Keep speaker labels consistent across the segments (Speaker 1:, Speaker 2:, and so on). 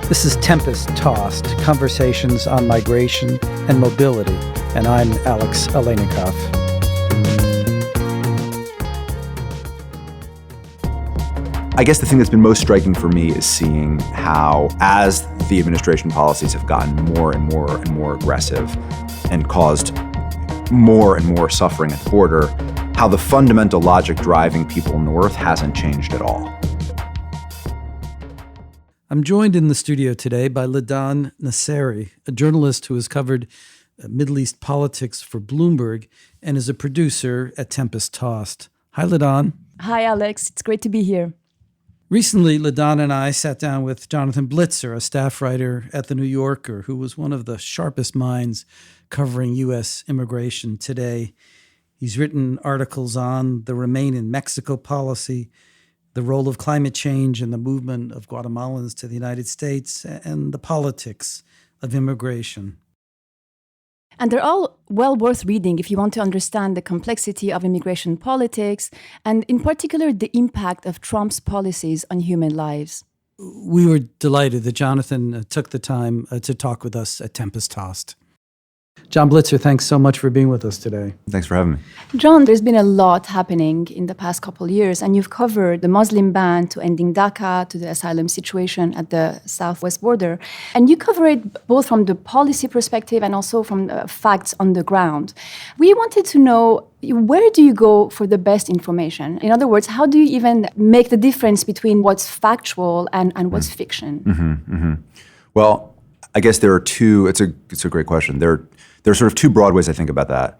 Speaker 1: This is Tempest Tossed, Conversations on Migration and Mobility, and I'm Alex Aleinikoff.
Speaker 2: I guess the thing that's been most striking for me is seeing how, as the administration policies have gotten more and more and more aggressive and caused more and more suffering at the border, how the fundamental logic driving people north hasn't changed at all.
Speaker 1: I'm joined in the studio today by Ladane Nasseri, a journalist who has covered Middle East politics for Bloomberg and is a producer at Tempest Tossed. Hi, Ladane.
Speaker 3: Hi, Alex. It's great to be here.
Speaker 1: Recently, Ladane and I sat down with Jonathan Blitzer, a staff writer at The New Yorker, who was one of the sharpest minds covering U.S. immigration today. He's written articles on the Remain in Mexico policy, the role of climate change in the movement of Guatemalans to the United States, and the politics of immigration.
Speaker 3: And they're all well worth reading if you want to understand the complexity of immigration politics, and in particular, the impact of Trump's policies on human lives.
Speaker 1: We were delighted that Jonathan took the time to talk with us at Tempest Tossed. John Blitzer, thanks so much for being with us today.
Speaker 2: Thanks for having me.
Speaker 3: John, there's been a lot happening in the past couple of years, and you've covered the Muslim ban to ending DACA to the asylum situation at the southwest border. And you cover it both from the policy perspective and also from facts on the ground. We wanted to know, where do you go for the best information? In other words, how do you even make the difference between what's factual and what's fiction?
Speaker 2: Well, I guess there are two, it's a great question. There are sort of two broad ways I think about that.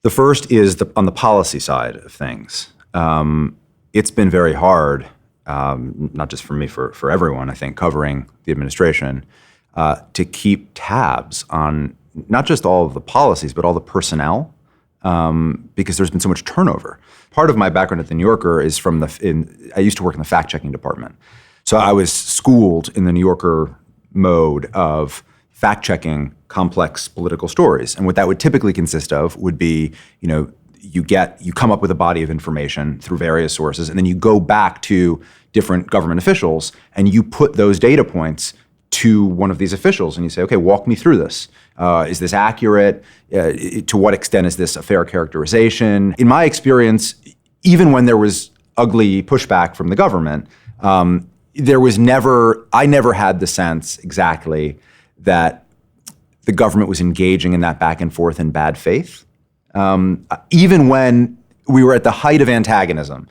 Speaker 2: The first is on the policy side of things. It's been very hard, not just for me, for everyone, I think, covering the administration, to keep tabs on not just all of the policies, but all the personnel, because there's been so much turnover. Part of my background at The New Yorker is I used to work in the fact-checking department. So I was schooled in The New Yorker mode of fact-checking complex political stories. And what that would typically consist of would be, you come up with a body of information through various sources, and then you go back to different government officials and you put those data points to one of these officials and you say, okay, walk me through this. Is this accurate? To what extent is this a fair characterization? In my experience, even when there was ugly pushback from the government, I never had the sense exactly that the government was engaging in that back and forth in bad faith. Even when we were at the height of antagonism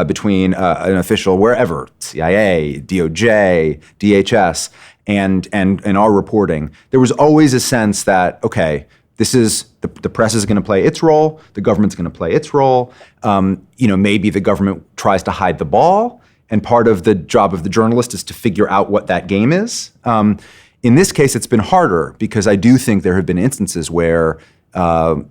Speaker 2: between an official wherever, CIA, DOJ, DHS, and our reporting, there was always a sense that, okay, this is the press is going to play its role, the government's going to play its role. Maybe the government tries to hide the ball, and part of the job of the journalist is to figure out what that game is. In this case, it's been harder because I do think there have been instances where,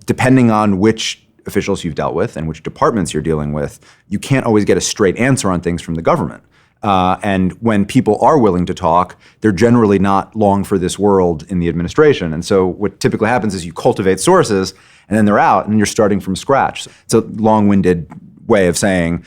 Speaker 2: depending on which officials you've dealt with and which departments you're dealing with, you can't always get a straight answer on things from the government. And when people are willing to talk, they're generally not long for this world in the administration. And so what typically happens is you cultivate sources, and then they're out, and you're starting from scratch. It's a long-winded way of saying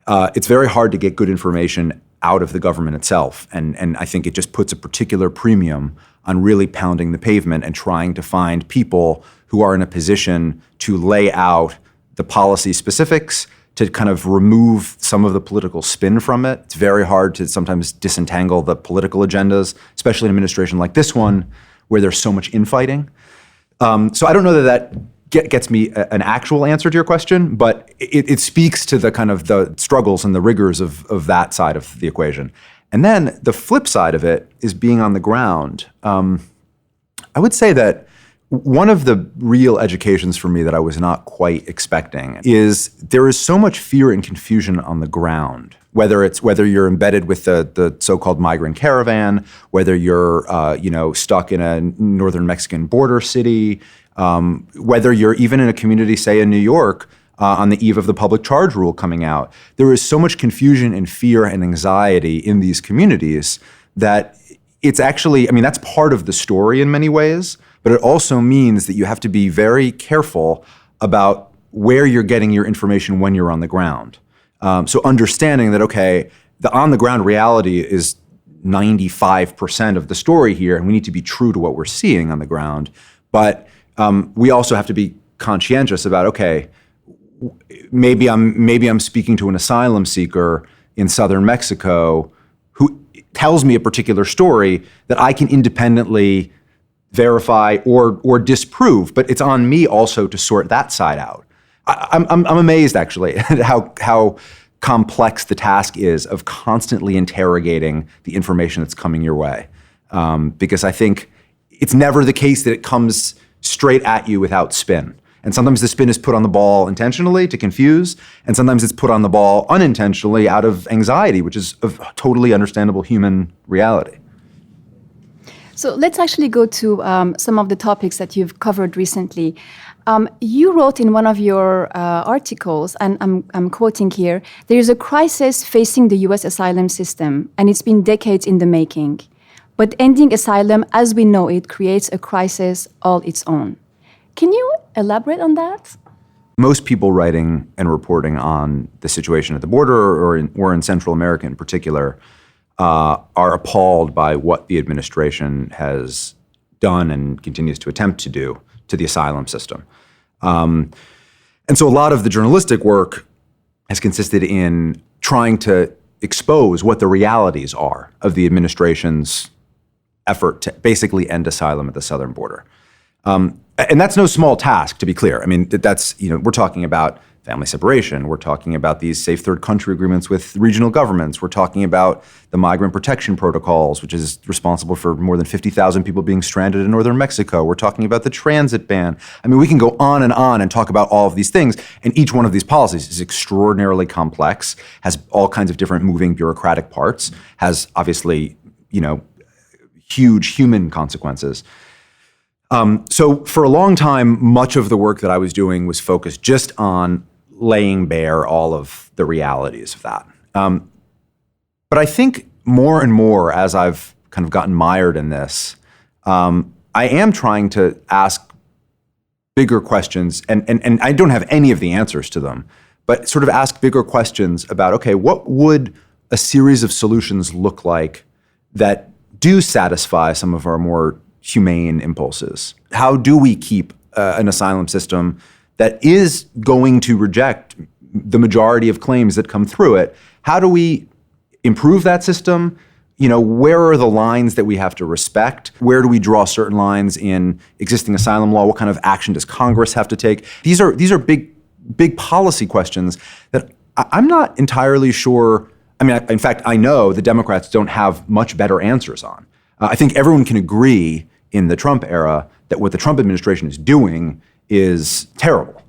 Speaker 2: it's very hard to get good information out of the government itself. And I think it just puts a particular premium on really pounding the pavement and trying to find people who are in a position to lay out the policy specifics, to kind of remove some of the political spin from it. It's very hard to sometimes disentangle the political agendas, especially in an administration like this one, where there's so much infighting. So I don't know that gets me an actual answer to your question, but it speaks to the kind of the struggles and the rigors of that side of the equation. And then the flip side of it is being on the ground. I would say that one of the real educations for me that I was not quite expecting is there is so much fear and confusion on the ground, whether you're embedded with the so-called migrant caravan, whether you're stuck in a northern Mexican border city, whether you're even in a community, say in New York, on the eve of the public charge rule coming out. There is so much confusion and fear and anxiety in these communities that it's actually, that's part of the story in many ways, but it also means that you have to be very careful about where you're getting your information when you're on the ground. So understanding that, okay, the on-the-ground reality is 95% of the story here, and we need to be true to what we're seeing on the ground. But we also have to be conscientious about, okay, maybe I'm speaking to an asylum seeker in southern Mexico who tells me a particular story that I can independently verify or disprove, but it's on me also to sort that side out. I'm amazed actually at how complex the task is of constantly interrogating the information that's coming your way, because I think it's never the case that it comes straight at you without spin. And sometimes the spin is put on the ball intentionally to confuse, and sometimes it's put on the ball unintentionally out of anxiety, which is a totally understandable human reality.
Speaker 3: So let's actually go to some of the topics that you've covered recently. You wrote in one of your articles, and I'm quoting here, there is a crisis facing the U.S. asylum system, and it's been decades in the making. But ending asylum as we know it creates a crisis all its own. Can you elaborate on that?
Speaker 2: Most people writing and reporting on the situation at the border or in Central America in particular are appalled by what the administration has done and continues to attempt to do to the asylum system. And so a lot of the journalistic work has consisted in trying to expose what the realities are of the administration's effort to basically end asylum at the southern border. And that's no small task, to be clear. I mean, that's, we're talking about family separation. We're talking about these safe third country agreements with regional governments. We're talking about the migrant protection protocols, which is responsible for more than 50,000 people being stranded in northern Mexico. We're talking about the transit ban. I mean, we can go on and talk about all of these things. And each one of these policies is extraordinarily complex, has all kinds of different moving bureaucratic parts, has obviously, huge human consequences. So for a long time, much of the work that I was doing was focused just on laying bare all of the realities of that. But I think more and more, as I've kind of gotten mired in this, I am trying to ask bigger questions, and I don't have any of the answers to them, but sort of ask bigger questions about, okay, what would a series of solutions look like that do satisfy some of our more humane impulses? How do we keep an asylum system that is going to reject the majority of claims that come through it? How do we improve that system? Where are the lines that we have to respect? Where do we draw certain lines in existing asylum law? What kind of action does Congress have to take? These are big policy questions that I'm not entirely sure. I mean, in fact, I know the Democrats don't have much better answers on. I think everyone can agree in the Trump era that what the Trump administration is doing is terrible.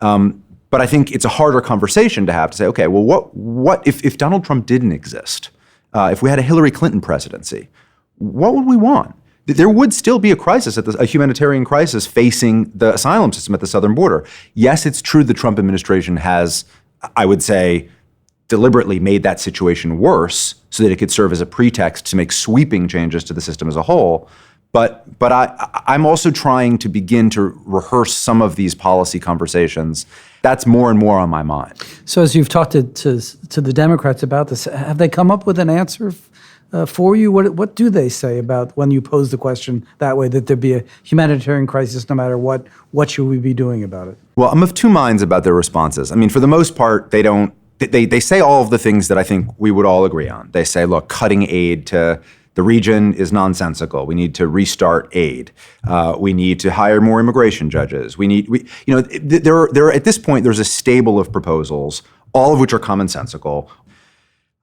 Speaker 2: But I think it's a harder conversation to have to say, okay, well, what if Donald Trump didn't exist? If we had a Hillary Clinton presidency, what would we want? There would still be a crisis, a humanitarian crisis facing the asylum system at the southern border. Yes, it's true the Trump administration has, I would say, deliberately made that situation worse so that it could serve as a pretext to make sweeping changes to the system as a whole. But I'm also trying to begin to rehearse some of these policy conversations. That's more and more on my mind.
Speaker 1: So as you've talked to the Democrats about this, have they come up with an answer for you? What do they say about when you pose the question that way, that there be a humanitarian crisis no matter what should we be doing about it?
Speaker 2: Well, I'm of two minds about their responses. I mean, for the most part, they say all of the things that I think we would all agree on. They say, look, cutting aid to the region is nonsensical. We need to restart aid. We need to hire more immigration judges. There at this point, there's a stable of proposals, all of which are commonsensical.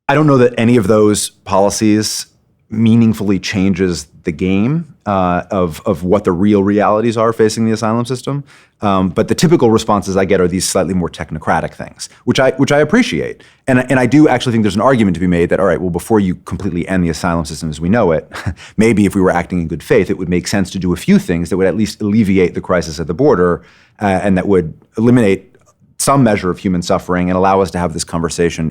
Speaker 2: I don't know that any of those policies meaningfully changes the game of what the real realities are facing the asylum system. But the typical responses I get are these slightly more technocratic things, which I appreciate. And I do actually think there's an argument to be made that, all right, well, before you completely end the asylum system as we know it, maybe if we were acting in good faith, it would make sense to do a few things that would at least alleviate the crisis at the border and that would eliminate some measure of human suffering and allow us to have this conversation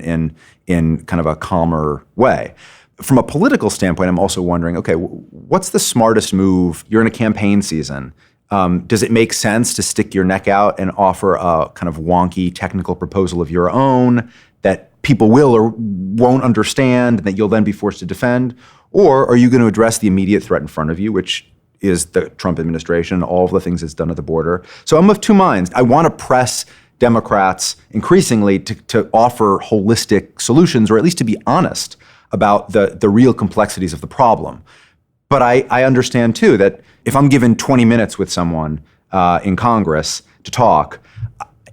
Speaker 2: in kind of a calmer way. From a political standpoint, I'm also wondering, okay, what's the smartest move? You're in a campaign season. Does it make sense to stick your neck out and offer a kind of wonky technical proposal of your own that people will or won't understand and that you'll then be forced to defend? Or are you going to address the immediate threat in front of you, which is the Trump administration, all of the things it's done at the border? So I'm of two minds. I want to press Democrats increasingly to offer holistic solutions, or at least to be honest about the real complexities of the problem. But I understand, too, that if I'm given 20 minutes with someone in Congress to talk,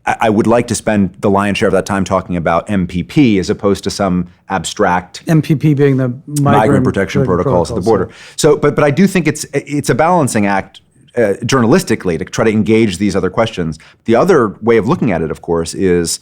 Speaker 2: I would like to spend the lion's share of that time talking about MPP as opposed to some abstract
Speaker 1: MPP being the
Speaker 2: migrant protection protocols at the border. So, but I do think it's a balancing act journalistically to try to engage these other questions. The other way of looking at it, of course, is,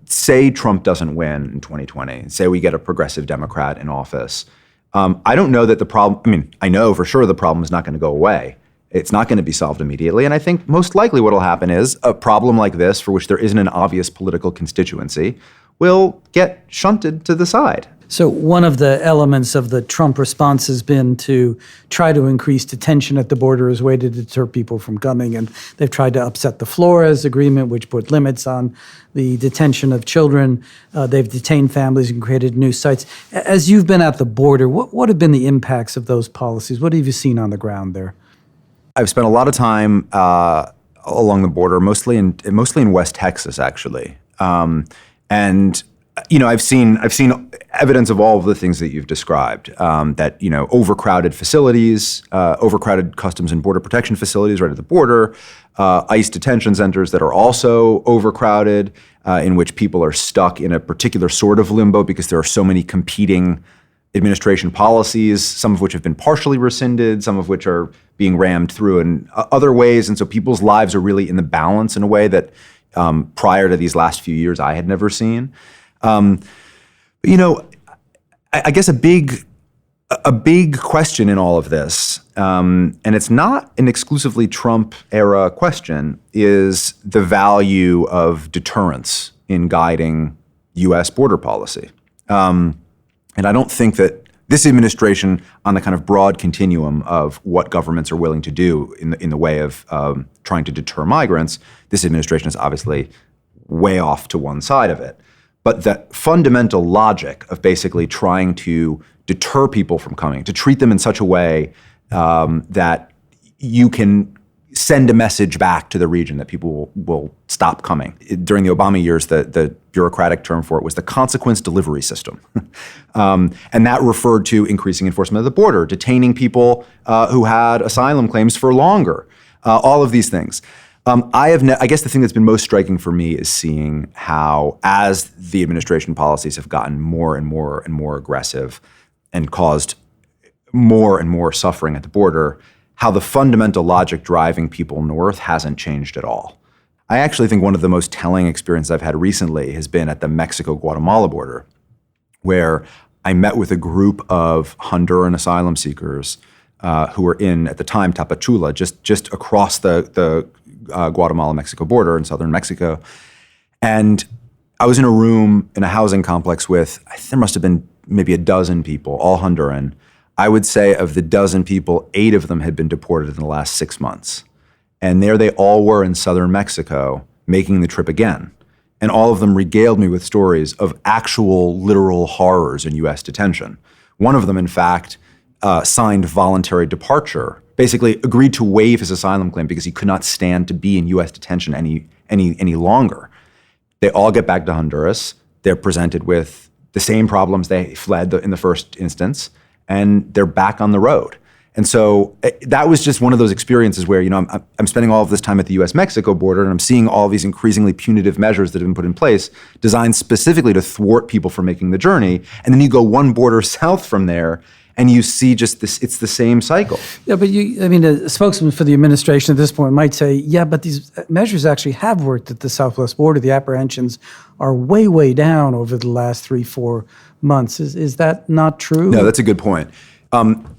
Speaker 2: say Trump doesn't win in 2020, say we get a progressive Democrat in office. I don't know that the problem, I know for sure the problem is not going to go away. It's not going to be solved immediately. And I think most likely what will happen is a problem like this, for which there isn't an obvious political constituency, will get shunted to the side.
Speaker 1: So one of the elements of the Trump response has been to try to increase detention at the border as a way to deter people from coming. And they've tried to upset the Flores Agreement, which put limits on the detention of children. They've detained families and created new sites. As you've been at the border, what have been the impacts of those policies? What have you seen on the ground there?
Speaker 2: I've spent a lot of time along the border, mostly in West Texas, actually. I've seen evidence of all of the things that you've described. That overcrowded facilities, overcrowded Customs and Border Protection facilities right at the border, ICE detention centers that are also overcrowded, in which people are stuck in a particular sort of limbo because there are so many competing administration policies, some of which have been partially rescinded, some of which are being rammed through in other ways. And so people's lives are really in the balance in a way that prior to these last few years I had never seen. I guess a big question in all of this, and it's not an exclusively Trump-era question, is the value of deterrence in guiding U.S. border policy. And I don't think that this administration, on the kind of broad continuum of what governments are willing to do in the way of trying to deter migrants, this administration is obviously way off to one side of it. But the fundamental logic of basically trying to deter people from coming, to treat them in such a way that you can send a message back to the region that people will stop coming. During the Obama years, the bureaucratic term for it was the consequence delivery system. And that referred to increasing enforcement of the border, detaining people who had asylum claims for longer, all of these things. I guess the thing that's been most striking for me is seeing how, as the administration policies have gotten more and more and more aggressive and caused more and more suffering at the border, how the fundamental logic driving people north hasn't changed at all. I actually think one of the most telling experiences I've had recently has been at the Mexico-Guatemala border, where I met with a group of Honduran asylum seekers who were in, at the time, Tapachula, just across the Guatemala-Mexico border in southern Mexico. And I was in a room in a housing complex with, there must have been maybe a dozen people, all Honduran. I would say of the dozen people, 8 of them had been deported in the last 6 months. And there they all were in southern Mexico, making the trip again. And all of them regaled me with stories of actual literal horrors in U.S. detention. One of them, in fact, signed voluntary departure, basically agreed to waive his asylum claim because he could not stand to be in U.S. detention any longer. They all get back to Honduras. They're presented with the same problems they fled in the first instance, and they're back on the road. And so that was just one of those experiences where, I'm spending all of this time at the U.S.-Mexico border, and I'm seeing all these increasingly punitive measures that have been put in place, designed specifically to thwart people from making the journey. And then you go one border south from there, and you see just this, it's the same cycle.
Speaker 1: Yeah, but a spokesman for the administration at this point might say, yeah, but these measures actually have worked at the southwest border. The apprehensions are way, way down over the last 3-4 months. Is that not true?
Speaker 2: No, that's a good point.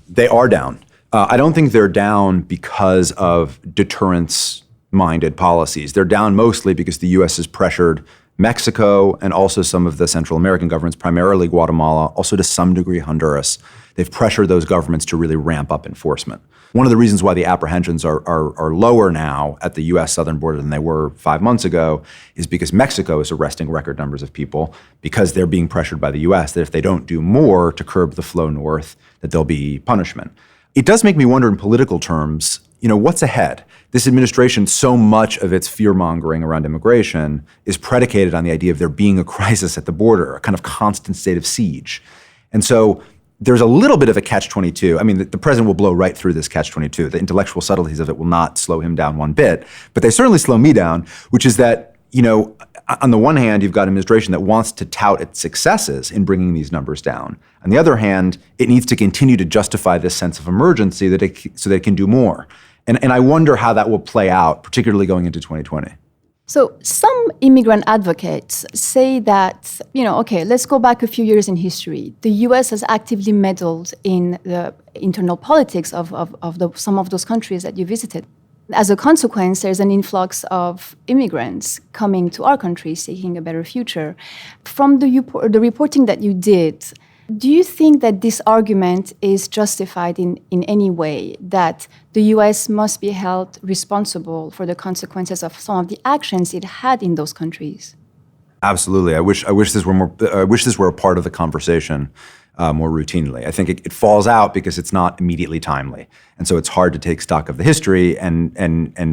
Speaker 2: They are down. I don't think they're down because of deterrence-minded policies. They're down mostly because the U.S. has pressured Mexico, and also some of the Central American governments, primarily Guatemala, also to some degree Honduras. They've pressured those governments to really ramp up enforcement. One of the reasons why the apprehensions are lower now at the U.S. southern border than they were 5 months ago is because Mexico is arresting record numbers of people because they're being pressured by the U.S. that if they don't do more to curb the flow north, that there'll be punishment. It does make me wonder in political terms, what's ahead? This administration, so much of its fear-mongering around immigration is predicated on the idea of there being a crisis at the border, a kind of constant state of siege. And so there's a little bit of a catch-22. I mean, the president will blow right through this catch-22. The intellectual subtleties of it will not slow him down one bit, but they certainly slow me down, which is that, on the one hand, you've got an administration that wants to tout its successes in bringing these numbers down. On the other hand, it needs to continue to justify this sense of emergency so that it can do more. And I wonder how that will play out, particularly going into 2020.
Speaker 3: So some immigrant advocates say that, let's go back a few years in history. The U.S. has actively meddled in the internal politics of some of those countries that you visited. As a consequence, there's an influx of immigrants coming to our country seeking a better future. From the reporting that you did, do you think that this argument is justified in any way, that the U.S. must be held responsible for the consequences of some of the actions it had in those countries?
Speaker 2: Absolutely. I wish this were more. I wish this were a part of the conversation more routinely. I think it falls out because it's not immediately timely, and so it's hard to take stock of the history. And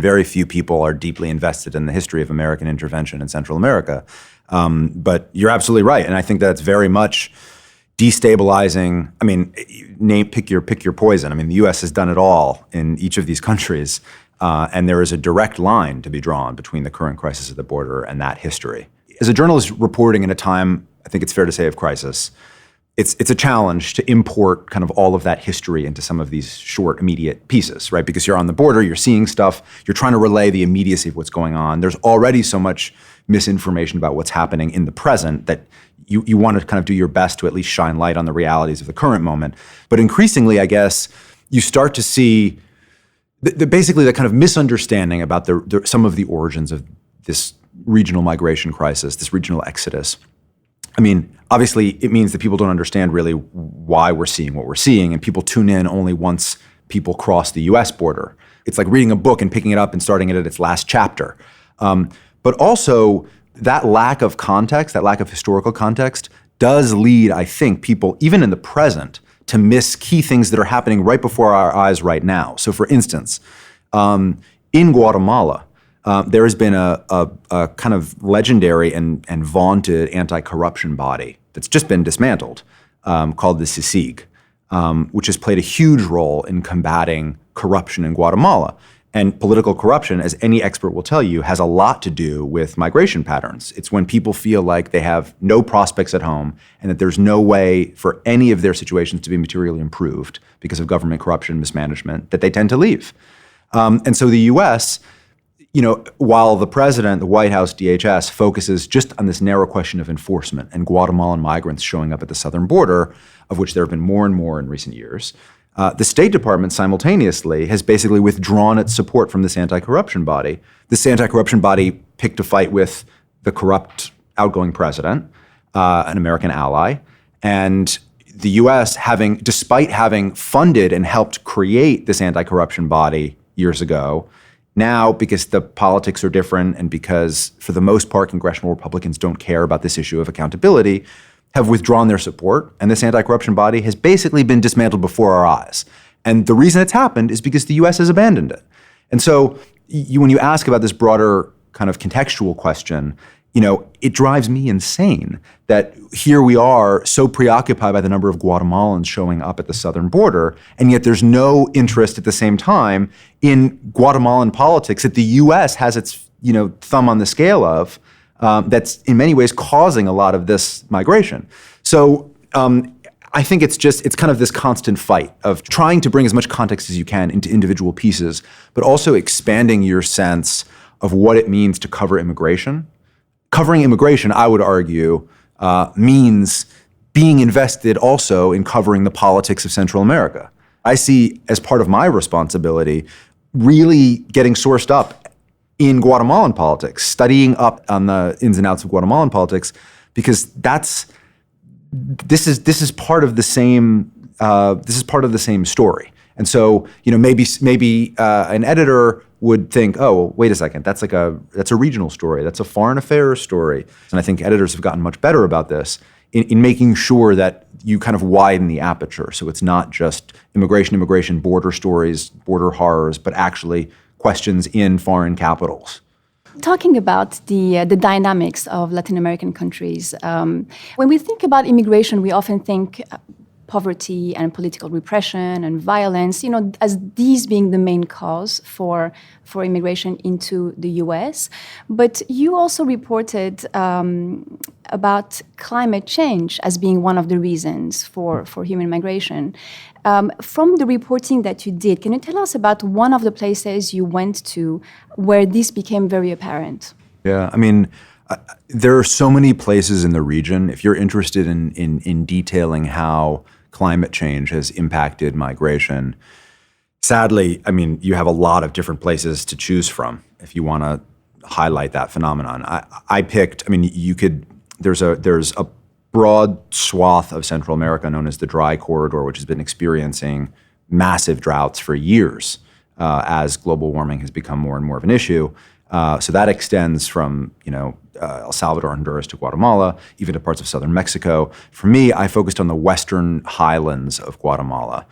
Speaker 2: very few people are deeply invested in the history of American intervention in Central America. But you're absolutely right, and I think that's very much destabilizing. I mean, pick your poison. I mean, the U.S. has done it all in each of these countries, and there is a direct line to be drawn between the current crisis at the border and that history. As a journalist reporting in a time, I think it's fair to say, of crisis, it's a challenge to import kind of all of that history into some of these short, immediate pieces, right? Because you're on the border, you're seeing stuff, you're trying to relay the immediacy of what's going on. There's already so much misinformation about what's happening in the present that you want to kind of do your best to at least shine light on the realities of the current moment. But increasingly, I guess, you start to see basically the kind of misunderstanding about some of the origins of this regional migration crisis, this regional exodus. I mean, obviously, it means that people don't understand really why we're seeing what we're seeing, and people tune in only once people cross the U.S. border. It's like reading a book and picking it up and starting it at its last chapter. But also, that lack of context, that lack of historical context, does lead, I think, people, even in the present, to miss key things that are happening right before our eyes right now. So, for instance, in Guatemala, there has been a kind of legendary and vaunted anti-corruption body that's just been dismantled, called the CICIG, which has played a huge role in combating corruption in Guatemala. And political corruption, as any expert will tell you, has a lot to do with migration patterns. It's when people feel like they have no prospects at home and that there's no way for any of their situations to be materially improved because of government corruption, mismanagement, that they tend to leave. And so the U.S., while the president, the White House, DHS, focuses just on this narrow question of enforcement and Guatemalan migrants showing up at the southern border, of which there have been more and more in recent years, the State Department simultaneously has basically withdrawn its support from this anti-corruption body. This anti-corruption body picked a fight with the corrupt outgoing president, an American ally, and the U.S., despite having funded and helped create this anti-corruption body years ago, now, because the politics are different and because, for the most part, congressional Republicans don't care about this issue of accountability, have withdrawn their support, and this anti-corruption body has basically been dismantled before our eyes. And the reason it's happened is because the U.S. has abandoned it. And so when you ask about this broader kind of contextual question, it drives me insane that here we are so preoccupied by the number of Guatemalans showing up at the southern border, and yet there's no interest at the same time in Guatemalan politics that the U.S. has its thumb on the scale of, that's in many ways causing a lot of this migration. So I think it's kind of this constant fight of trying to bring as much context as you can into individual pieces, but also expanding your sense of what it means to cover immigration. Covering immigration, I would argue, means being invested also in covering the politics of Central America. I see as part of my responsibility really getting sourced up in Guatemalan politics, studying up on the ins and outs of Guatemalan politics, because this is part of the same story. And so, maybe an editor would think, oh, wait a second, that's a regional story, that's a foreign affairs story. And I think editors have gotten much better about this in making sure that you kind of widen the aperture. So it's not just immigration, border stories, border horrors, but actually questions in foreign capitals.
Speaker 3: Talking about the dynamics of Latin American countries, when we think about immigration, we often think poverty and political repression and violence, as these being the main cause for immigration into the U.S. But you also reported about climate change as being one of the reasons for human migration. From the reporting that you did, can you tell us about one of the places you went to where this became very apparent?
Speaker 2: Yeah, I mean, there are so many places in the region. If you're interested in detailing how climate change has impacted migration, sadly, I mean, you have a lot of different places to choose from if you want to highlight that phenomenon. I picked, I mean, there's a broad swath of Central America known as the Dry Corridor, which has been experiencing massive droughts for years as global warming has become more and more of an issue. So that extends from, El Salvador, Honduras to Guatemala, even to parts of southern Mexico. For me, I focused on the western highlands of Guatemala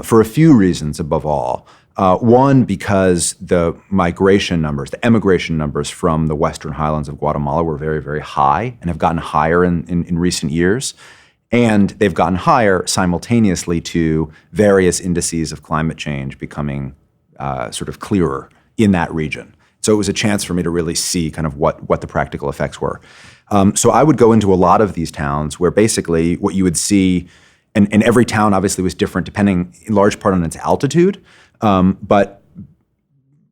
Speaker 2: for a few reasons above all. One, because the emigration numbers from the western highlands of Guatemala were very, very high and have gotten higher in recent years. And they've gotten higher simultaneously to various indices of climate change becoming sort of clearer in that region. So it was a chance for me to really see kind of what the practical effects were. So I would go into a lot of these towns where basically what you would see, and every town obviously was different depending in large part on its altitude, but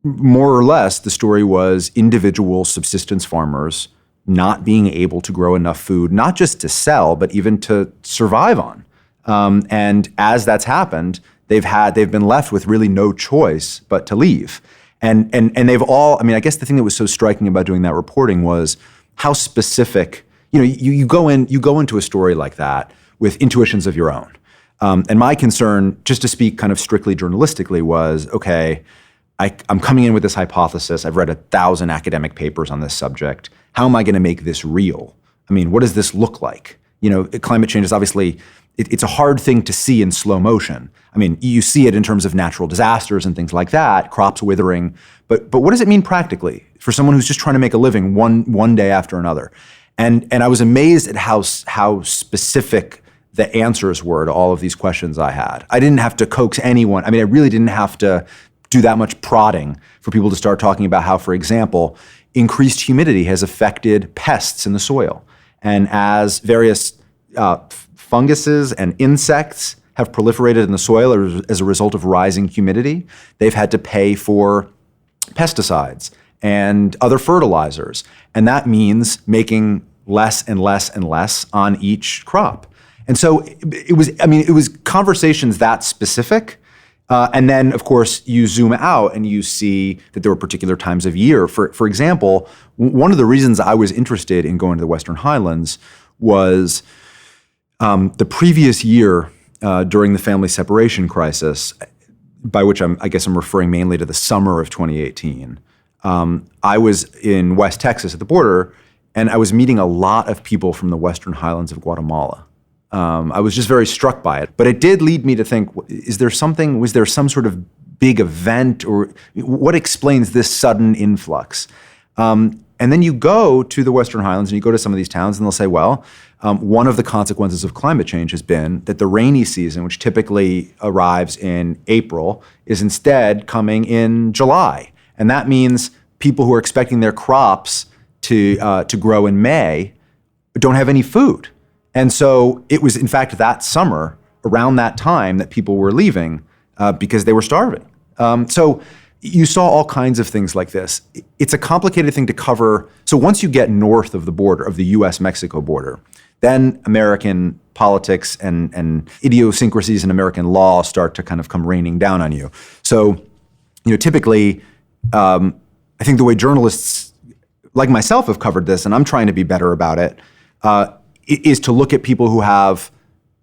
Speaker 2: more or less the story was individual subsistence farmers not being able to grow enough food, not just to sell, but even to survive on. And as that's happened, they've been left with really no choice but to leave. And they've all, I mean, I guess the thing that was so striking about doing that reporting was how specific, you go into a story like that with intuitions of your own. And my concern, just to speak kind of strictly journalistically, was, okay, I'm coming in with this hypothesis. I've read 1,000 academic papers on this subject. How am I going to make this real? I mean, what does this look like? Climate change is obviously, it's a hard thing to see in slow motion. I mean, you see it in terms of natural disasters and things like that, crops withering. But what does it mean practically for someone who's just trying to make a living one day after another? And I was amazed at how specific the answers were to all of these questions I had. I didn't have to coax anyone. I mean, I really didn't have to do that much prodding for people to start talking about how, for example, increased humidity has affected pests in the soil. And as various funguses and insects have proliferated in the soil as a result of rising humidity, they've had to pay for pesticides and other fertilizers. And that means making less and less and less on each crop. And so it was conversations that specific. And then, of course, you zoom out and you see that there were particular times of year. For example, one of the reasons I was interested in going to the Western Highlands was the previous year during the family separation crisis, by which I guess I'm referring mainly to the summer of 2018. I was in West Texas at the border, and I was meeting a lot of people from the Western Highlands of Guatemala. I was just very struck by it. But it did lead me to think, was there some sort of big event, or what explains this sudden influx? And then you go to the Western Highlands and you go to some of these towns and they'll say, well, one of the consequences of climate change has been that the rainy season, which typically arrives in April, is instead coming in July. And that means people who are expecting their crops to grow in May don't have any food. And so it was, in fact, that summer, around that time, that people were leaving because they were starving. So you saw all kinds of things like this. It's a complicated thing to cover. So once you get north of the border, of the US-Mexico border, then American politics and idiosyncrasies in American law start to kind of come raining down on you. So, typically, I think the way journalists like myself have covered this, and I'm trying to be better about it, is to look at people who have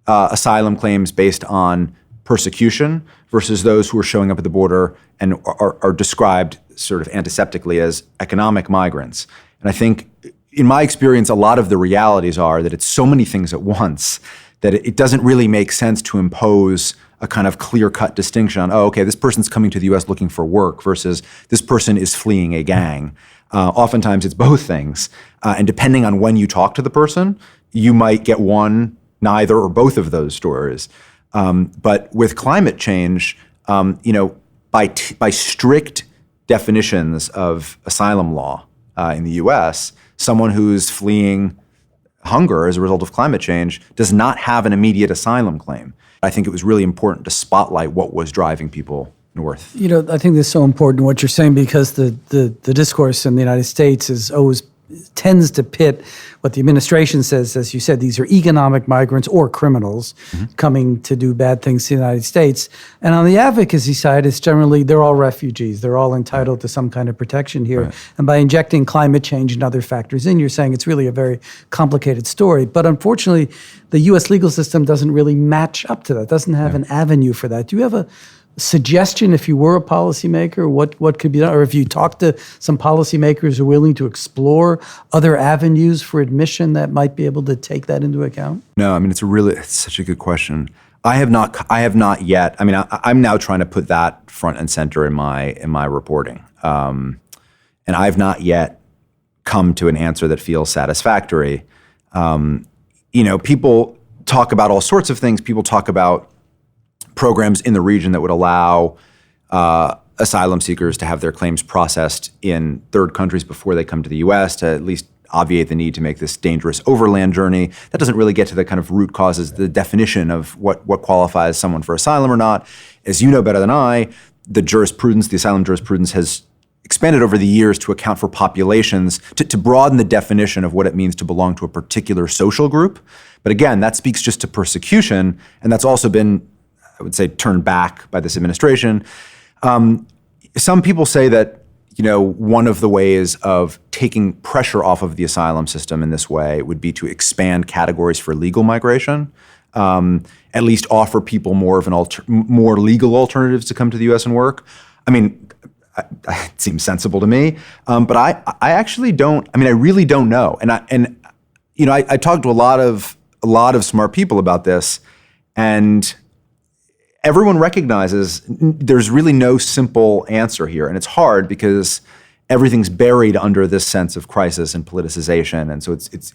Speaker 2: asylum claims based on persecution versus those who are showing up at the border and are described sort of antiseptically as economic migrants. And I think, in my experience, a lot of the realities are that it's so many things at once that it doesn't really make sense to impose a kind of clear-cut distinction on, okay, this person's coming to the U.S. looking for work versus this person is fleeing a gang. Oftentimes it's both things. And depending on when you talk to the person, you might get one, neither, or both of those stories. But with climate change, by strict definitions of asylum law in the U.S., someone who's fleeing hunger as a result of climate change does not have an immediate asylum claim. I think it was really important to spotlight what was driving people north.
Speaker 1: I think this is so important what you're saying, because the discourse in the United States is always tends to pit what the administration says, as you said, these are economic migrants or criminals coming to do bad things to the United States. And on the advocacy side, it's generally they're all refugees. They're all entitled to some kind of protection here. Right. And by injecting climate change and other factors in, you're saying it's really a very complicated story. But unfortunately, the U.S. legal system doesn't really match up to that, doesn't have an avenue for that. Do you have a suggestion, if you were a policymaker, what could be done? Or if you talk to some policymakers who are willing to explore other avenues for admission that might be able to take that into account?
Speaker 2: No, I mean, it's such a good question. I have not yet. I mean, I'm now trying to put that front and center in my reporting. And I've not yet come to an answer that feels satisfactory. People talk about all sorts of things. People talk about programs in the region that would allow asylum seekers to have their claims processed in third countries before they come to the U.S. to at least obviate the need to make this dangerous overland journey. That doesn't really get to the kind of root causes, the definition of what qualifies someone for asylum or not. As you know better than I, the asylum jurisprudence has expanded over the years to account for populations, to broaden the definition of what it means to belong to a particular social group. But again, that speaks just to persecution, and that's also been, I would say, turned back by this administration. Some people say that, one of the ways of taking pressure off of the asylum system in this way would be to expand categories for legal migration, at least offer people more of more legal alternatives to come to the U.S. and work. I mean, it seems sensible to me, but I actually don't. I mean, I really don't know. And I talked to a lot of smart people about this, and everyone recognizes there's really no simple answer here. And it's hard because everything's buried under this sense of crisis and politicization. And so it's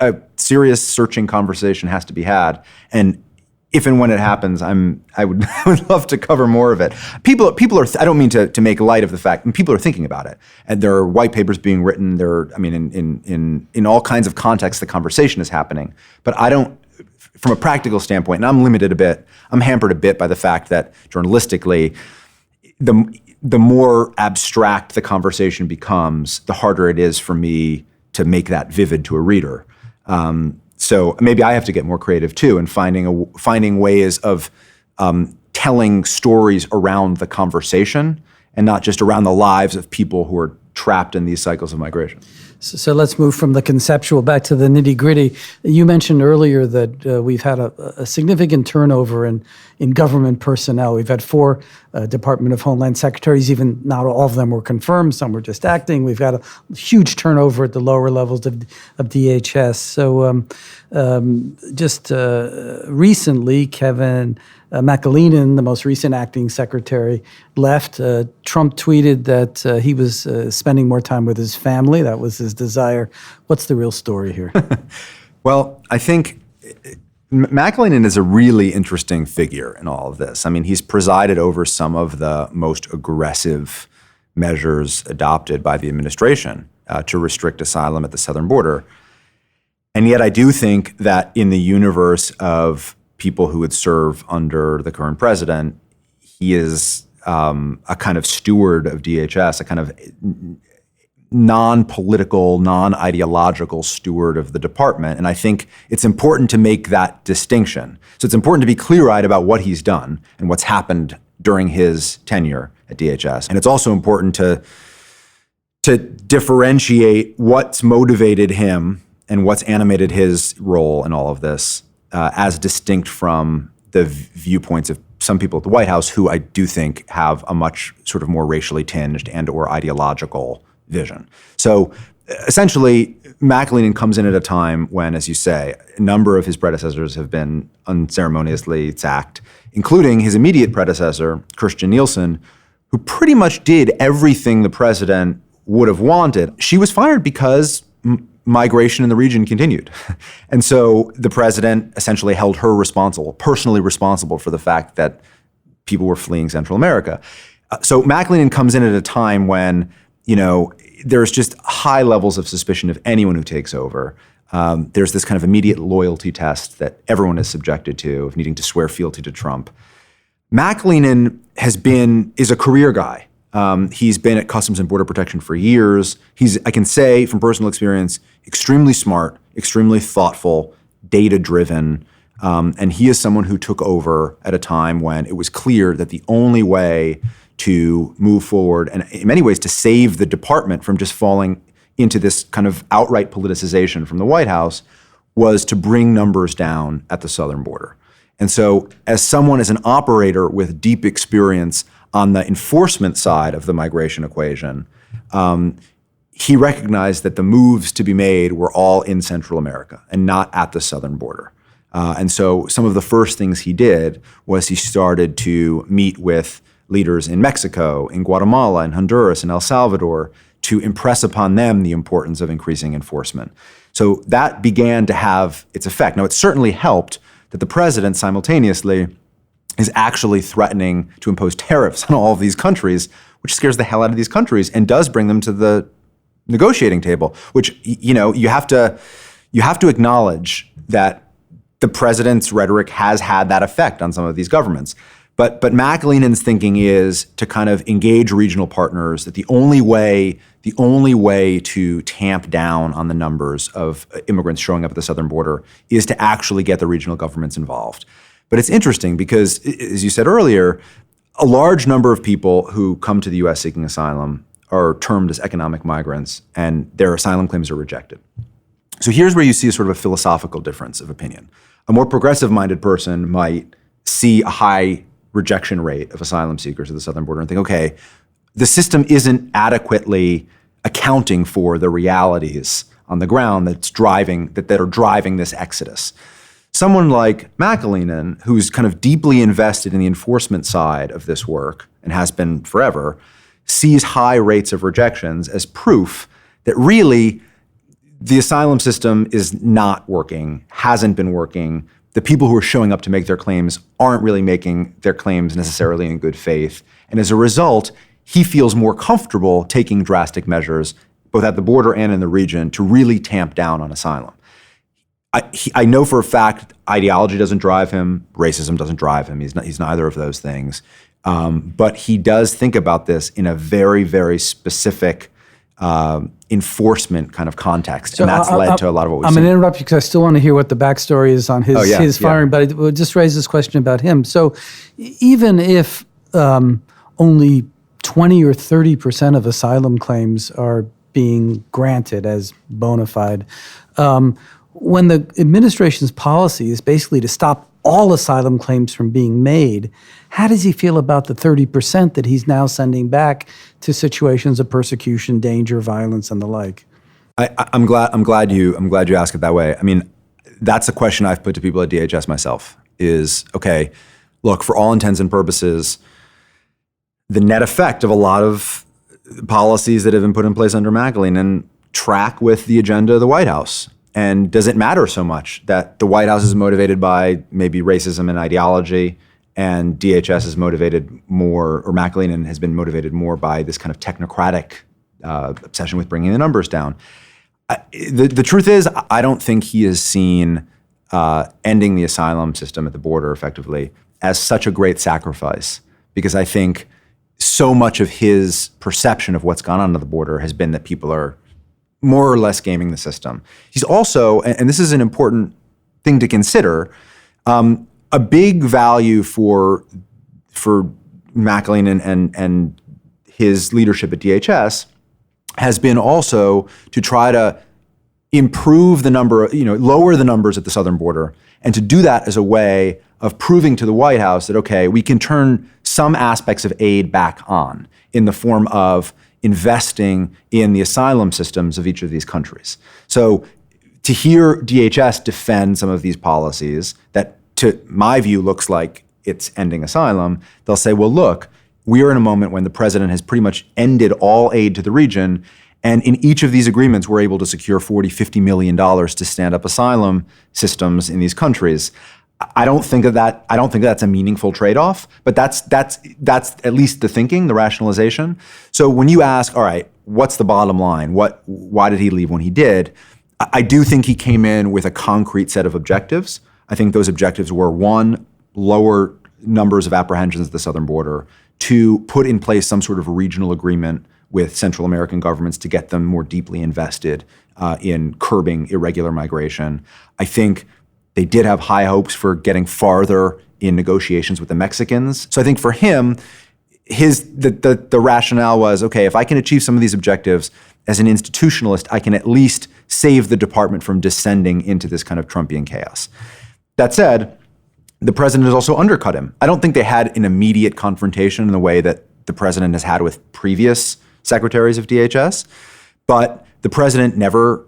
Speaker 2: a serious searching conversation has to be had. And if and when it happens, I would love to cover more of it. People are, I don't mean to make light of the fact, people are thinking about it. And there are white papers being written. In all kinds of contexts, the conversation is happening. But I don't, from a practical standpoint, and I'm hampered a bit by the fact that journalistically, the more abstract the conversation becomes, the harder it is for me to make that vivid to a reader. So maybe I have to get more creative too, and finding ways of telling stories around the conversation and not just around the lives of people who are trapped in these cycles of migration.
Speaker 1: So let's move from the conceptual back to the nitty-gritty. You mentioned earlier that we've had a significant turnover in government personnel. We've had 4 Department of Homeland secretaries, even not all of them were confirmed, some were just acting. We've got a huge turnover at the lower levels of DHS. So just recently, Kevin McAleenan, the most recent acting secretary, left. Trump tweeted that he was spending more time with his family. That was his desire. What's the real story here?
Speaker 2: Well, I think McAleenan is a really interesting figure in all of this. I mean, he's presided over some of the most aggressive measures adopted by the administration to restrict asylum at the southern border. And yet I do think that in the universe of people who would serve under the current president, he is a kind of steward of DHS, a kind of non-political, non-ideological steward of the department. And I think it's important to make that distinction. So it's important to be clear-eyed about what he's done and what's happened during his tenure at DHS. And it's also important to to differentiate what's motivated him and what's animated his role in all of this as distinct from the viewpoints of some people at the White House who I do think have a much sort of more racially tinged and or ideological vision. So essentially, McAleenan comes in at a time when, as you say, a number of his predecessors have been unceremoniously sacked, including his immediate predecessor, Kirstjen Nielsen, who pretty much did everything the president would have wanted. She was fired because migration in the region continued. And so the president essentially held her responsible, personally responsible for the fact that people were fleeing Central America. So McAleenan comes in at a time when, there's just high levels of suspicion of anyone who takes over. There's this kind of immediate loyalty test that everyone is subjected to of needing to swear fealty to Trump. McAleenan is a career guy. He's been at Customs and Border Protection for years. He's, I can say from personal experience, extremely smart, extremely thoughtful, data-driven, and he is someone who took over at a time when it was clear that the only way to move forward, and in many ways to save the department from just falling into this kind of outright politicization from the White House, was to bring numbers down at the southern border. And so as an operator with deep experience on the enforcement side of the migration equation, he recognized that the moves to be made were all in Central America and not at the southern border. And so some of the first things he did was he started to meet with leaders in Mexico, in Guatemala, in Honduras, in El Salvador, to impress upon them the importance of increasing enforcement. So that began to have its effect. Now, it certainly helped that the president simultaneously is actually threatening to impose tariffs on all of these countries, which scares the hell out of these countries and does bring them to the negotiating table, which, you have to acknowledge that the president's rhetoric has had that effect on some of these governments. But McAleenan's thinking is to kind of engage regional partners, that the only way to tamp down on the numbers of immigrants showing up at the southern border is to actually get the regional governments involved. But it's interesting because, as you said earlier, a large number of people who come to the U.S. seeking asylum are termed as economic migrants, and their asylum claims are rejected. So here's where you see a sort of a philosophical difference of opinion. A more progressive-minded person might see a high rejection rate of asylum seekers at the southern border and think, okay, the system isn't adequately accounting for the realities on the ground that are driving this exodus. Someone like McAleenan, who's kind of deeply invested in the enforcement side of this work and has been forever, sees high rates of rejections as proof that really the asylum system is not working, hasn't been working. The people who are showing up to make their claims aren't really making their claims necessarily in good faith. And as a result, he feels more comfortable taking drastic measures, both at the border and in the region, to really tamp down on asylum. I know for a fact ideology doesn't drive him, racism doesn't drive him. He's neither of those things. But he does think about this in a very, very specific enforcement kind of context. So and that's led to a lot of what we've seen.
Speaker 1: I'm going to interrupt you because I still want to hear what the backstory is on his firing, but it just raise this question about him. So even if only 20 or 30% of asylum claims are being granted as bona fide, when the administration's policy is basically to stop all asylum claims from being made, how does he feel about the 30% that he's now sending back to situations of persecution, danger, violence, and the like?
Speaker 2: I'm glad you ask it that way. I mean, that's a question I've put to people at DHS myself. Is okay. Look, for all intents and purposes, the net effect of a lot of policies that have been put in place under McAleenan track with the agenda of the White House. And does it matter so much that the White House is motivated by maybe racism and ideology, and DHS is motivated more, or McAleenan has been motivated more by this kind of technocratic obsession with bringing the numbers down? The truth is, I don't think he has seen ending the asylum system at the border effectively as such a great sacrifice, because I think so much of his perception of what's gone on at the border has been that people are more or less gaming the system. He's also, and this is an important thing to consider, a big value for McAleenan and his leadership at DHS has been also to try to improve the number, lower the numbers at the southern border, and to do that as a way of proving to the White House that, okay, we can turn some aspects of aid back on in the form of investing in the asylum systems of each of these countries. So to hear DHS defend some of these policies that, to my view, looks like it's ending asylum, they'll say, well, look, we are in a moment when the president has pretty much ended all aid to the region. And in each of these agreements, we're able to secure $40–50 million to stand up asylum systems in these countries. I don't think that's a meaningful trade-off, but that's at least the thinking, the rationalization. So when you ask, all right, what's the bottom line? Why did he leave when he did? I do think he came in with a concrete set of objectives. I think those objectives were, one, lower numbers of apprehensions at the southern border; two, put in place some sort of regional agreement with Central American governments to get them more deeply invested in curbing irregular migration. I think they did have high hopes for getting farther in negotiations with the Mexicans. So I think for him, the rationale was, okay, if I can achieve some of these objectives as an institutionalist, I can at least save the department from descending into this kind of Trumpian chaos. That said, the president has also undercut him. I don't think they had an immediate confrontation in the way that the president has had with previous secretaries of DHS, but the president never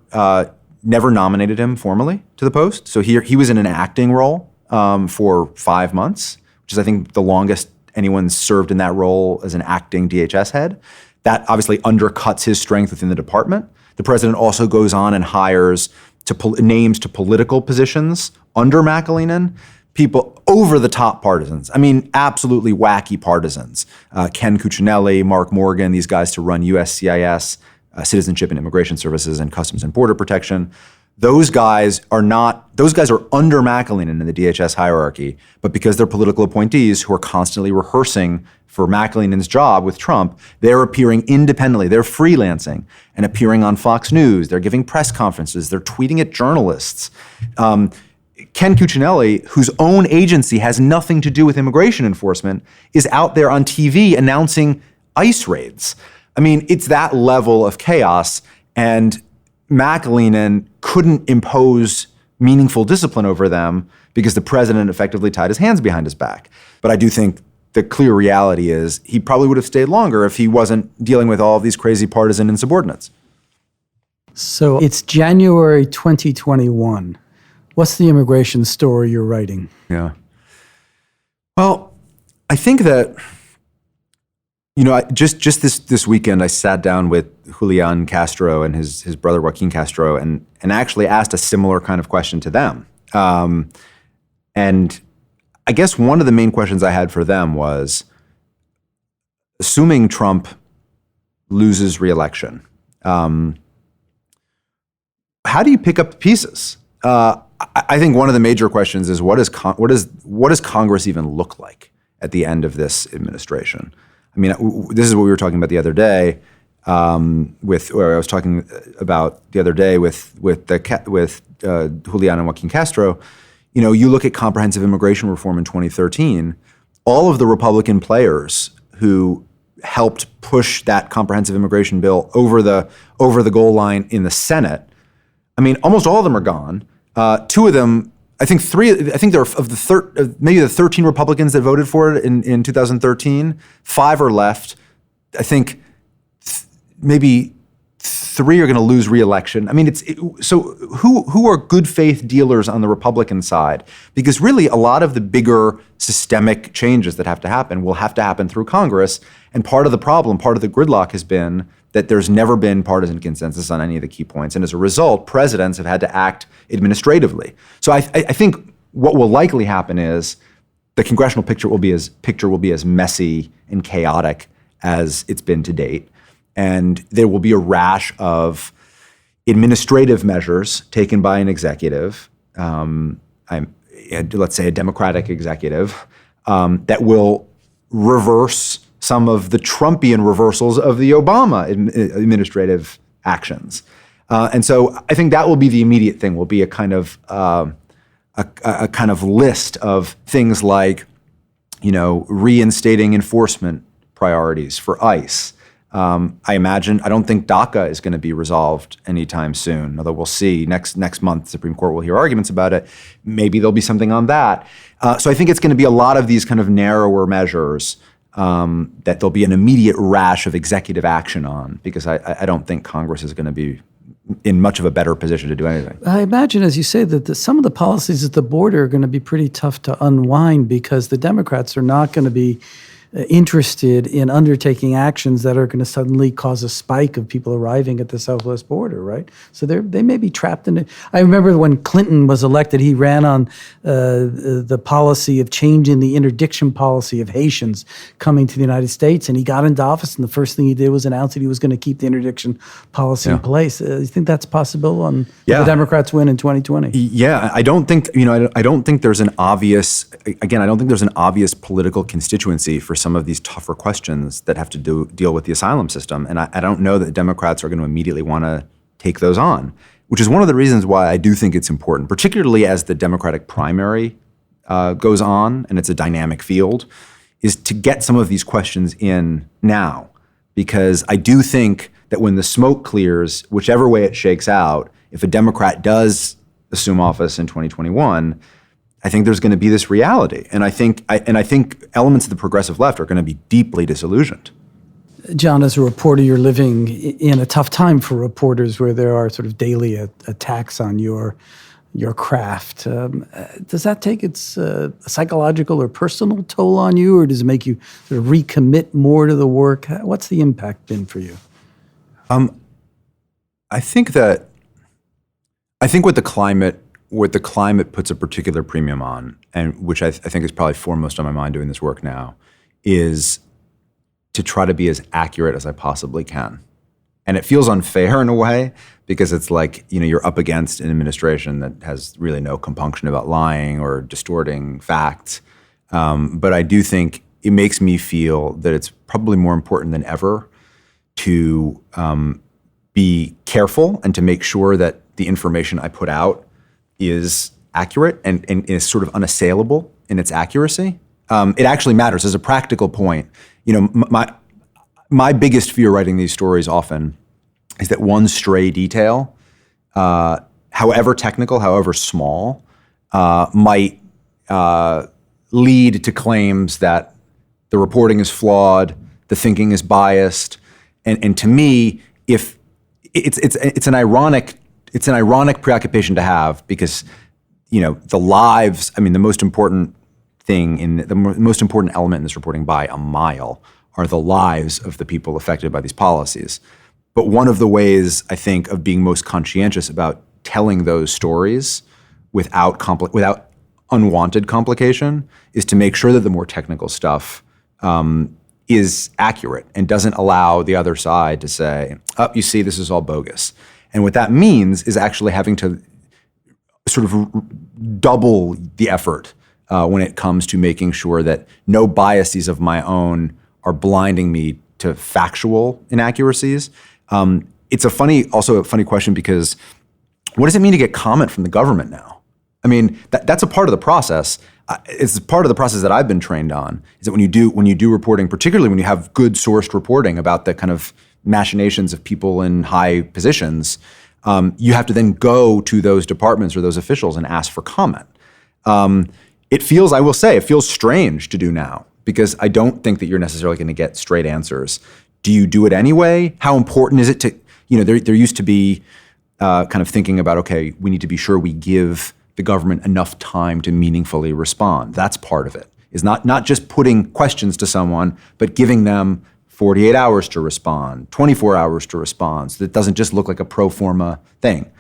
Speaker 2: nominated him formally to the post. So he was in an acting role for 5 months, which is, I think, the longest anyone's served in that role as an acting DHS head. That obviously undercuts his strength within the department. The president also goes on and hires names to political positions under McAleenan, people over-the-top partisans. I mean, absolutely wacky partisans. Ken Cuccinelli, Mark Morgan, these guys to run USCIS, Citizenship and Immigration Services, and Customs and Border Protection. Those guys are under McAleenan in the DHS hierarchy, but because they're political appointees who are constantly rehearsing for McAleenan's job with Trump, they're appearing independently. They're freelancing and appearing on Fox News. They're giving press conferences. They're tweeting at journalists. Ken Cuccinelli, whose own agency has nothing to do with immigration enforcement, is out there on TV announcing ICE raids. I mean, it's that level of chaos, and McAleenan couldn't impose meaningful discipline over them because the president effectively tied his hands behind his back. But I do think the clear reality is he probably would have stayed longer if he wasn't dealing with all of these crazy partisan insubordinates.
Speaker 1: So it's January 2021. What's the immigration story you're writing?
Speaker 2: Yeah. Well, I think that, just this weekend, I sat down with Julian Castro and his brother Joaquin Castro and actually asked a similar kind of question to them. And I guess one of the main questions I had for them was, assuming Trump loses re-election, how do you pick up the pieces? I think one of the major questions is what does Congress even look like at the end of this administration? I mean, this is what we were talking about the other day with Julian and Joaquin Castro. You look at comprehensive immigration reform in 2013. All of the Republican players who helped push that comprehensive immigration bill over the goal line in the Senate, I mean, almost all of them are gone. Two of them, there are maybe the 13 Republicans that voted for it in 2013, 5 are left. I think maybe 3 are going to lose re-election. I mean, so who are good faith dealers on the Republican side? Because really, a lot of the bigger systemic changes that have to happen will have to happen through Congress. And part of the problem, part of the gridlock has been that there's never been partisan consensus on any of the key points. And as a result, presidents have had to act administratively. So I think what will likely happen is the congressional picture will be as messy and chaotic as it's been to date. And there will be a rash of administrative measures taken by an executive, let's say a Democratic executive, that will reverse some of the Trumpian reversals of the Obama administrative actions. And so I think that will be the immediate thing, will be a kind of list of things like, reinstating enforcement priorities for ICE, I don't think DACA is going to be resolved anytime soon, although we'll see. Next month, the Supreme Court will hear arguments about it. Maybe there'll be something on that. So I think it's going to be a lot of these kind of narrower measures that there'll be an immediate rash of executive action on, because I don't think Congress is going to be in much of a better position to do anything.
Speaker 1: I imagine, as you say, that some of the policies at the border are going to be pretty tough to unwind, because the Democrats are not going to be interested in undertaking actions that are going to suddenly cause a spike of people arriving at the southwest border, right? So they may be trapped in it. I remember when Clinton was elected, he ran on the policy of changing the interdiction policy of Haitians coming to the United States, and he got into office, and the first thing he did was announce that he was going to keep the interdiction policy in place. You think that's possible if the Democrats win in 2020?
Speaker 2: Yeah, I don't think there's an obvious political constituency for some of these tougher questions that have to deal with the asylum system. And I don't know that Democrats are going to immediately want to take those on, which is one of the reasons why I do think it's important, particularly as the Democratic primary goes on and it's a dynamic field, is to get some of these questions in now. Because I do think that when the smoke clears, whichever way it shakes out, if a Democrat does assume office in 2021, I think there's going to be this reality, and I think elements of the progressive left are going to be deeply disillusioned.
Speaker 1: John, as a reporter, you're living in a tough time for reporters, where there are sort of daily attacks on your craft. Does that take its psychological or personal toll on you, or does it make you sort of recommit more to the work? What's the impact been for you?
Speaker 2: I think what the climate puts a particular premium on, and which I think is probably foremost on my mind doing this work now, is to try to be as accurate as I possibly can. And it feels unfair in a way, because it's like, you're up against an administration that has really no compunction about lying or distorting facts. But I do think it makes me feel that it's probably more important than ever to be careful and to make sure that the information I put out is accurate and is sort of unassailable in its accuracy. It actually matters as a practical point. My biggest fear writing these stories often is that one stray detail, however technical, however small, might lead to claims that the reporting is flawed, the thinking is biased, and to me, if it's an ironic preoccupation to have, because the lives, the most important element in this reporting by a mile are the lives of the people affected by these policies. But one of the ways, I think, of being most conscientious about telling those stories without unwanted complication is to make sure that the more technical stuff is accurate and doesn't allow the other side to say, you see, this is all bogus. And what that means is actually having to sort of double the effort when it comes to making sure that no biases of my own are blinding me to factual inaccuracies. It's also a funny question, because what does it mean to get comment from the government now? That's a part of the process. It's part of the process that I've been trained on, is that when you do reporting, particularly when you have good sourced reporting about the kind of machinations of people in high positions, you have to then go to those departments or those officials and ask for comment. It feels strange to do now, because I don't think that you're necessarily going to get straight answers. Do you do it anyway? How important is it to, there used to be kind of thinking about, okay, we need to be sure we give the government enough time to meaningfully respond. That's part of it, is not just putting questions to someone, but giving them 48 hours to respond, 24 hours to respond, so that it doesn't just look like a pro forma thing.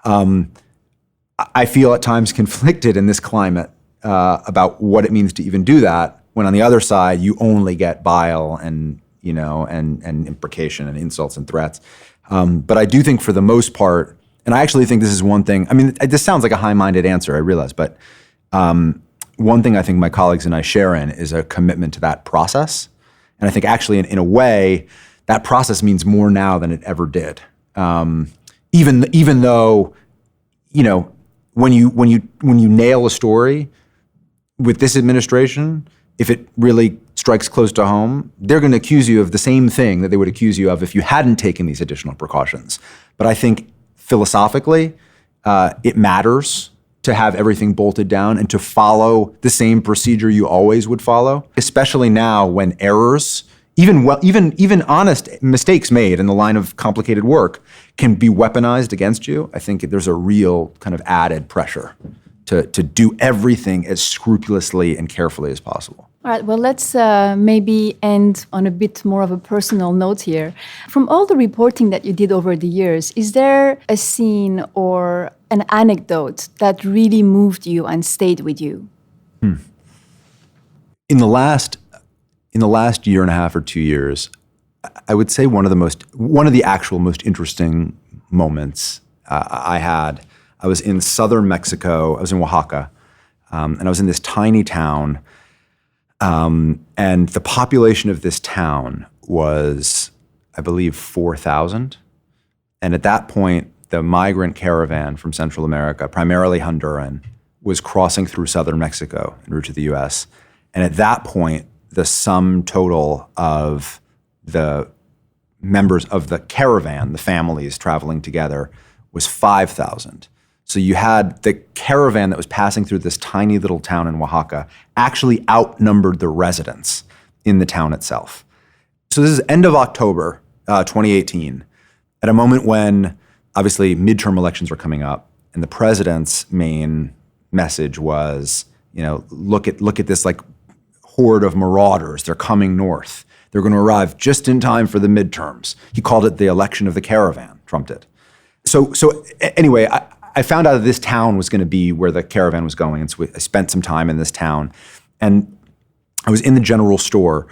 Speaker 2: I feel at times conflicted in this climate about what it means to even do that, when on the other side you only get bile and imprecation and insults and threats. But I do think for the most part, and I actually think this is one thing, this sounds like a high-minded answer, I realize, but one thing I think my colleagues and I share in is a commitment to that process. And I think actually in a way, that process means more now than it ever did. Even though, when you nail a story with this administration, if it really strikes close to home, they're going to accuse you of the same thing that they would accuse you of if you hadn't taken these additional precautions. But I think philosophically, it matters to have everything bolted down and to follow the same procedure you always would follow, especially now when errors, even honest mistakes made in the line of complicated work, can be weaponized against you. I think there's a real kind of added pressure to do everything as scrupulously and carefully as possible.
Speaker 3: All right, well, let's maybe end on a bit more of a personal note here. From all the reporting that you did over the years, is there a scene or an anecdote that really moved you and stayed with you?
Speaker 2: In the last year and a half or 2 years, I would say one of the actual most interesting moments I was in southern Mexico. I was in Oaxaca, and I was in this tiny town. And the population of this town was, I believe, 4,000. And at that point, the migrant caravan from Central America, primarily Honduran, was crossing through southern Mexico en route to the U.S. And at that point, the sum total of the members of the caravan, the families traveling together, was 5,000. So you had the caravan that was passing through this tiny little town in Oaxaca actually outnumbered the residents in the town itself. So this is end of October 2018, at a moment when obviously midterm elections were coming up, and the president's main message was, look at this like horde of marauders. They're coming north. They're going to arrive just in time for the midterms. He called it the election of the caravan, Trump did. So anyway, I found out that this town was going to be where the caravan was going. And so I spent some time in this town. And I was in the general store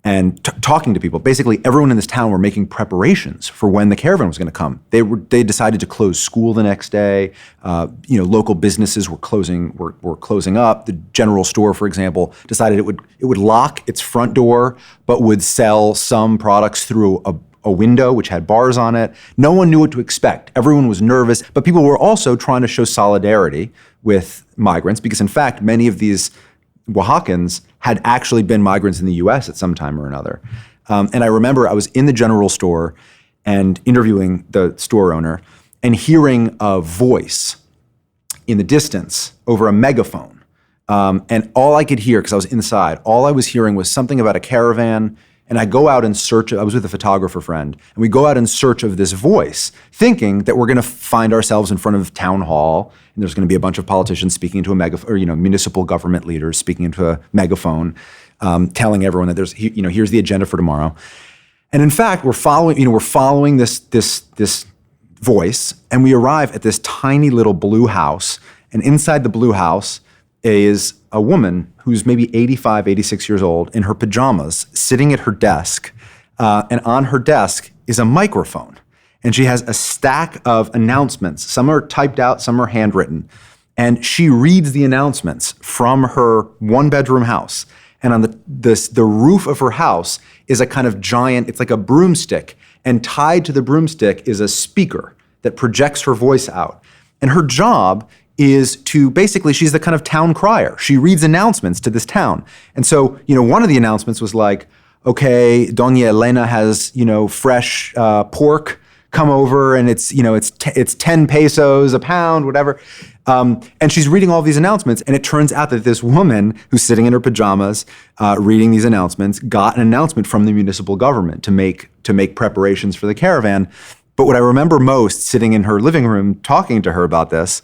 Speaker 2: and talking to people. Basically, everyone in this town were making preparations for when the caravan was going to come. They decided to close school the next day. Local businesses were closing up. The general store, for example, decided it would lock its front door, but would sell some products through a window which had bars on it. No one knew what to expect. Everyone was nervous, but people were also trying to show solidarity with migrants because, in fact, many of these Oaxacans had actually been migrants in the U.S. at some time or another. And I remember I was in the general store and interviewing the store owner and hearing a voice in the distance over a megaphone. And all I could hear, because I was inside, all I was hearing was something about a caravan. And I go out in search, I was with a photographer friend, and we go out in search of this voice, thinking that we're going to find ourselves in front of town hall, and there's going to be a bunch of politicians speaking into a megaphone, or municipal government leaders speaking into a megaphone, telling everyone that here's the agenda for tomorrow. And in fact, we're following this voice, and we arrive at this tiny little blue house, and inside the blue house is a woman who's maybe 85, 86 years old in her pajamas, sitting at her desk. And on her desk is a microphone. And she has a stack of announcements. Some are typed out, some are handwritten. And she reads the announcements from her one-bedroom house. And on the roof of her house is a kind of giant, it's like a broomstick. And tied to the broomstick is a speaker that projects her voice out. And her job is to basically, she's the kind of town crier. She reads announcements to this town. And so, one of the announcements was like, okay, Doña Elena has, fresh pork, come over, and it's 10 pesos a pound, whatever. And she's reading all these announcements, and it turns out that this woman who's sitting in her pajamas reading these announcements got an announcement from the municipal government to make preparations for the caravan. But what I remember most, sitting in her living room talking to her about this,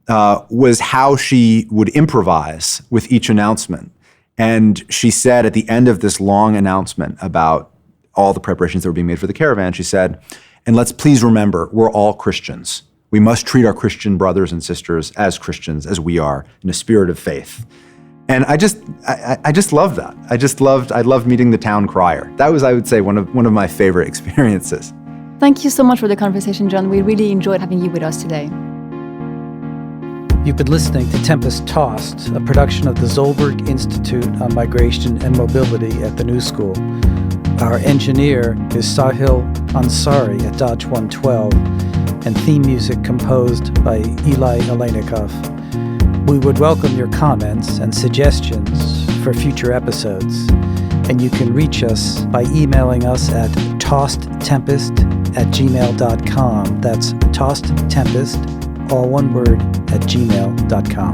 Speaker 2: was how she would improvise with each announcement. And she said at the end of this long announcement about all the preparations that were being made for the caravan, she said, and let's please remember, we're all Christians. We must treat our Christian brothers and sisters as Christians, as we are, in a spirit of faith. And I just loved that. I loved meeting the town crier. That was, I would say, one of my favorite experiences.
Speaker 3: Thank you so much for the conversation, John. We really enjoyed having you with us today.
Speaker 1: You've been listening to Tempest Tossed, a production of the Zolberg Institute on Migration and Mobility at the New School. Our engineer is Sahil Ansari at Dodge 112, and theme music composed by Alex Aleinikoff. We would welcome your comments and suggestions for future episodes. and you can reach us by emailing us at tossedtempest@gmail.com. That's tossedtempest, all one word, @gmail.com.